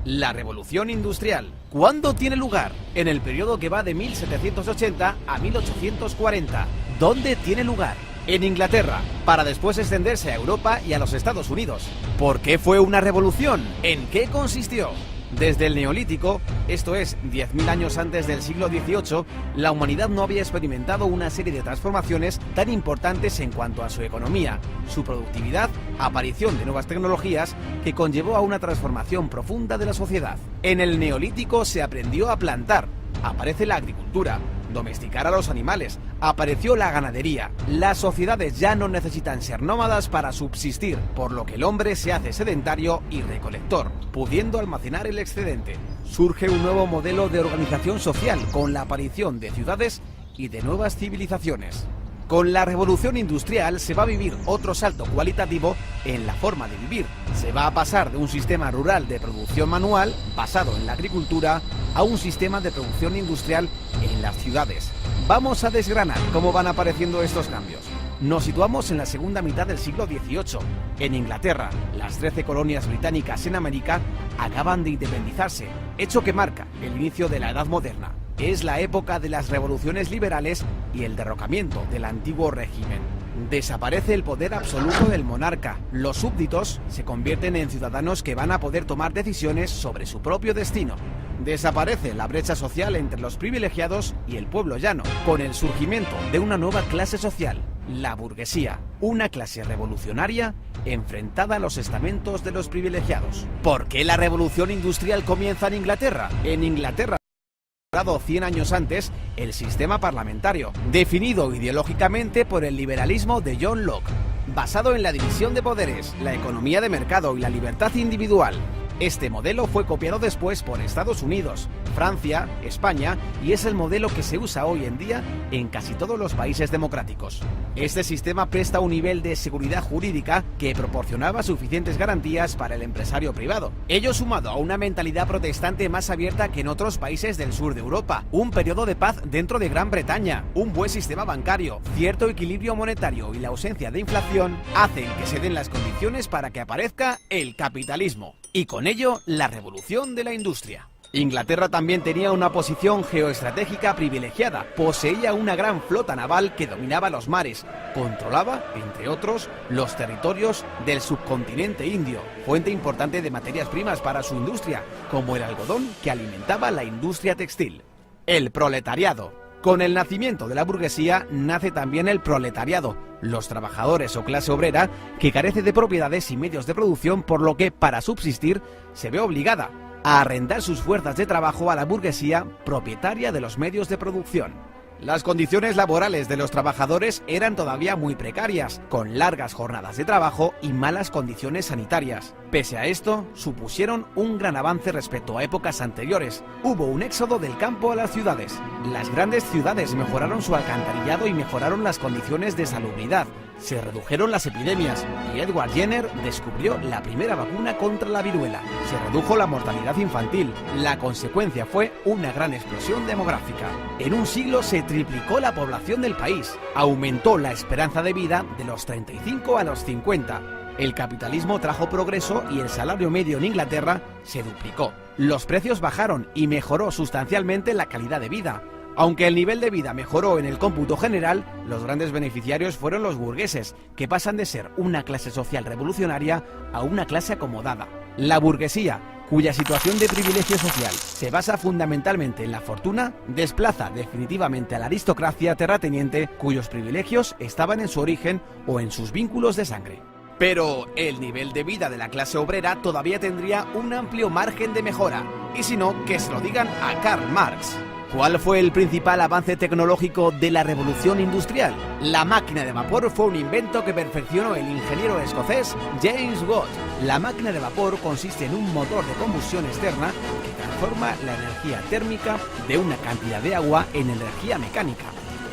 La revolución industrial. ¿Cuándo tiene lugar? En el periodo que va de 1780 a 1840. ¿Dónde tiene lugar? En Inglaterra, para después extenderse a Europa y a los Estados Unidos. ¿Por qué fue una revolución? ¿En qué consistió? Desde el Neolítico, esto es, 10.000 años antes del siglo XVIII, la humanidad no había experimentado una serie de transformaciones tan importantes en cuanto a su economía, su productividad, aparición de nuevas tecnologías, que conllevó a una transformación profunda de la sociedad. En el Neolítico se aprendió a plantar, aparece la agricultura, domesticar a los animales, apareció la ganadería. Las sociedades ya no necesitan ser nómadas para subsistir, por lo que el hombre se hace sedentario y recolector, pudiendo almacenar el excedente. Surge un nuevo modelo de organización social con la aparición de ciudades y de nuevas civilizaciones. Con la revolución industrial se va a vivir otro salto cualitativo en la forma de vivir. Se va a pasar de un sistema rural de producción manual, basado en la agricultura, a un sistema de producción industrial en las ciudades. Vamos a desgranar cómo van apareciendo estos cambios. Nos situamos en la segunda mitad del siglo XVIII. En Inglaterra, las 13 colonias británicas en América acaban de independizarse, hecho que marca el inicio de la Edad Moderna. Es la época de las revoluciones liberales y el derrocamiento del antiguo régimen. Desaparece el poder absoluto del monarca. Los súbditos se convierten en ciudadanos que van a poder tomar decisiones sobre su propio destino. Desaparece la brecha social entre los privilegiados y el pueblo llano, con el surgimiento de una nueva clase social, la burguesía, una clase revolucionaria enfrentada a los estamentos de los privilegiados. ¿Por qué la revolución industrial comienza en Inglaterra? En Inglaterra, 100 años antes, el sistema parlamentario, definido ideológicamente por el liberalismo de John Locke, basado en la división de poderes, la economía de mercado y la libertad individual. Este modelo fue copiado después por Estados Unidos, Francia, España y es el modelo que se usa hoy en día en casi todos los países democráticos. Este sistema presta un nivel de seguridad jurídica que proporcionaba suficientes garantías para el empresario privado. Ello sumado a una mentalidad protestante más abierta que en otros países del sur de Europa, un periodo de paz dentro de Gran Bretaña, un buen sistema bancario, cierto equilibrio monetario y la ausencia de inflación hacen que se den las condiciones para que aparezca el capitalismo. Y con ello, la revolución de la industria. Inglaterra también tenía una posición geoestratégica privilegiada, poseía una gran flota naval que dominaba los mares, controlaba, entre otros, los territorios del subcontinente indio, fuente importante de materias primas para su industria, como el algodón que alimentaba la industria textil. El proletariado. Con el nacimiento de la burguesía nace también el proletariado, los trabajadores o clase obrera que carece de propiedades y medios de producción, por lo que para subsistir se ve obligada a arrendar sus fuerzas de trabajo a la burguesía propietaria de los medios de producción. Las condiciones laborales de los trabajadores eran todavía muy precarias, con largas jornadas de trabajo y malas condiciones sanitarias. Pese a esto, supusieron un gran avance respecto a épocas anteriores. Hubo un éxodo del campo a las ciudades. Las grandes ciudades mejoraron su alcantarillado y mejoraron las condiciones de salubridad. Se redujeron las epidemias y Edward Jenner descubrió la primera vacuna contra la viruela. Se redujo la mortalidad infantil. La consecuencia fue una gran explosión demográfica. En un siglo se triplicó la población del país. Aumentó la esperanza de vida de los 35 a los 50. El capitalismo trajo progreso y el salario medio en Inglaterra se duplicó. Los precios bajaron y mejoró sustancialmente la calidad de vida. Aunque el nivel de vida mejoró en el cómputo general, los grandes beneficiarios fueron los burgueses, que pasan de ser una clase social revolucionaria a una clase acomodada. La burguesía, cuya situación de privilegio social se basa fundamentalmente en la fortuna, desplaza definitivamente a la aristocracia terrateniente, cuyos privilegios estaban en su origen o en sus vínculos de sangre. Pero el nivel de vida de la clase obrera todavía tendría un amplio margen de mejora, y si no, que se lo digan a Karl Marx. ¿Cuál fue el principal avance tecnológico de la revolución industrial? La máquina de vapor fue un invento que perfeccionó el ingeniero escocés James Watt. La máquina de vapor consiste en un motor de combustión externa que transforma la energía térmica de una cantidad de agua en energía mecánica.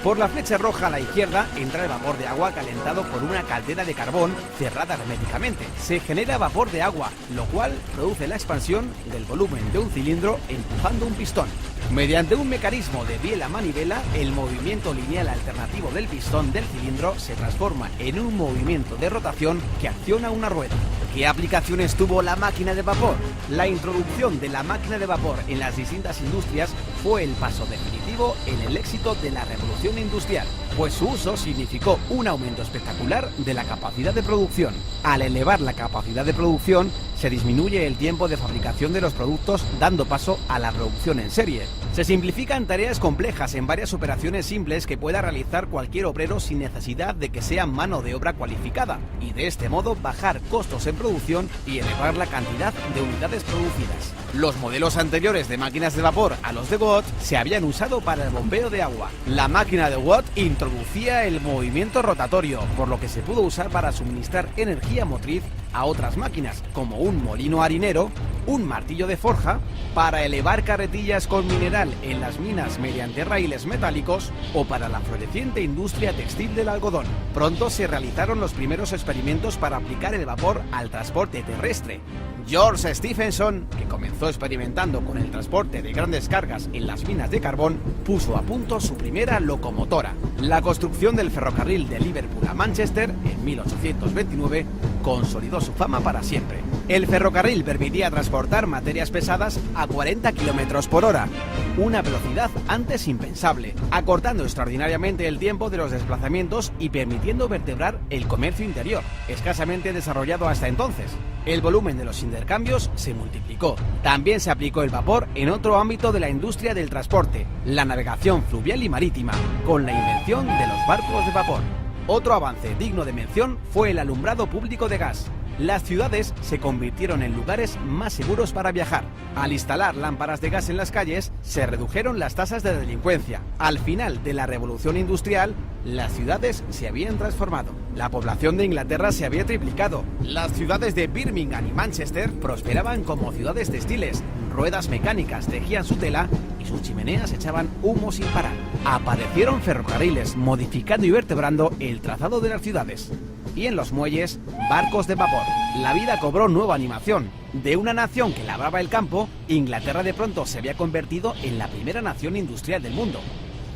Por la flecha roja a la izquierda entra el vapor de agua calentado por una caldera de carbón cerrada herméticamente. Se genera vapor de agua, lo cual produce la expansión del volumen de un cilindro empujando un pistón. Mediante un mecanismo de biela a manivela, el movimiento lineal alternativo del pistón del cilindro se transforma en un movimiento de rotación que acciona una rueda, ¿Qué aplicaciones tuvo la máquina de vapor? La introducción de la máquina de vapor en las distintas industrias fue el paso definitivo en el éxito de la revolución industrial, pues su uso significó un aumento espectacular de la capacidad de producción. Al elevar la capacidad de producción, se disminuye el tiempo de fabricación de los productos, dando paso a la producción en serie. Se simplifican tareas complejas en varias operaciones simples que pueda realizar cualquier obrero sin necesidad de que sea mano de obra cualificada, y de este modo bajar costos en producción y elevar la cantidad de unidades producidas. Los modelos anteriores de máquinas de vapor a los de Watt se habían usado para el bombeo de agua. La máquina de Watt introducía el movimiento rotatorio, por lo que se pudo usar para suministrar energía motriz a otras máquinas, como un molino harinero, un martillo de forja, para elevar carretillas con mineral en las minas mediante raíles metálicos o para la floreciente industria textil del algodón. Pronto se realizaron los primeros experimentos para aplicar el vapor al transporte terrestre. George Stephenson, que comenzó experimentando con el transporte de grandes cargas en las minas de carbón, puso a punto su primera locomotora. La construcción del ferrocarril de Liverpool a Manchester en 1829 consolidó su fama para siempre. El ferrocarril permitía transportar materias pesadas a 40 km por hora, una velocidad antes impensable, acortando extraordinariamente el tiempo de los desplazamientos y permitiendo vertebrar el comercio interior, escasamente desarrollado hasta entonces. El volumen de los intercambios se multiplicó. También se aplicó el vapor en otro ámbito de la industria del transporte, la navegación fluvial y marítima, con la invención de los barcos de vapor. Otro avance digno de mención fue el alumbrado público de gas. Las ciudades se convirtieron en lugares más seguros para viajar. Al instalar lámparas de gas en las calles, se redujeron las tasas de delincuencia. Al final de la revolución industrial, las ciudades se habían transformado. La población de Inglaterra se había triplicado. Las ciudades de Birmingham y Manchester prosperaban como ciudades textiles. Ruedas mecánicas tejían su tela y sus chimeneas echaban humo sin parar. Aparecieron ferrocarriles, modificando y vertebrando el trazado de las ciudades. Y en los muelles, barcos de vapor. La vida cobró nueva animación. De una nación que labraba el campo, Inglaterra de pronto se había convertido en la primera nación industrial del mundo.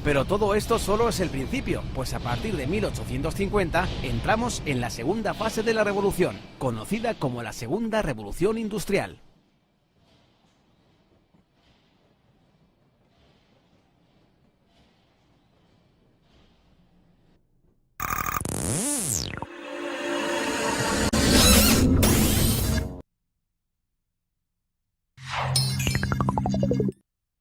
Pero todo esto solo es el principio, pues a partir de 1850 entramos en la segunda fase de la revolución, conocida como la Segunda Revolución Industrial.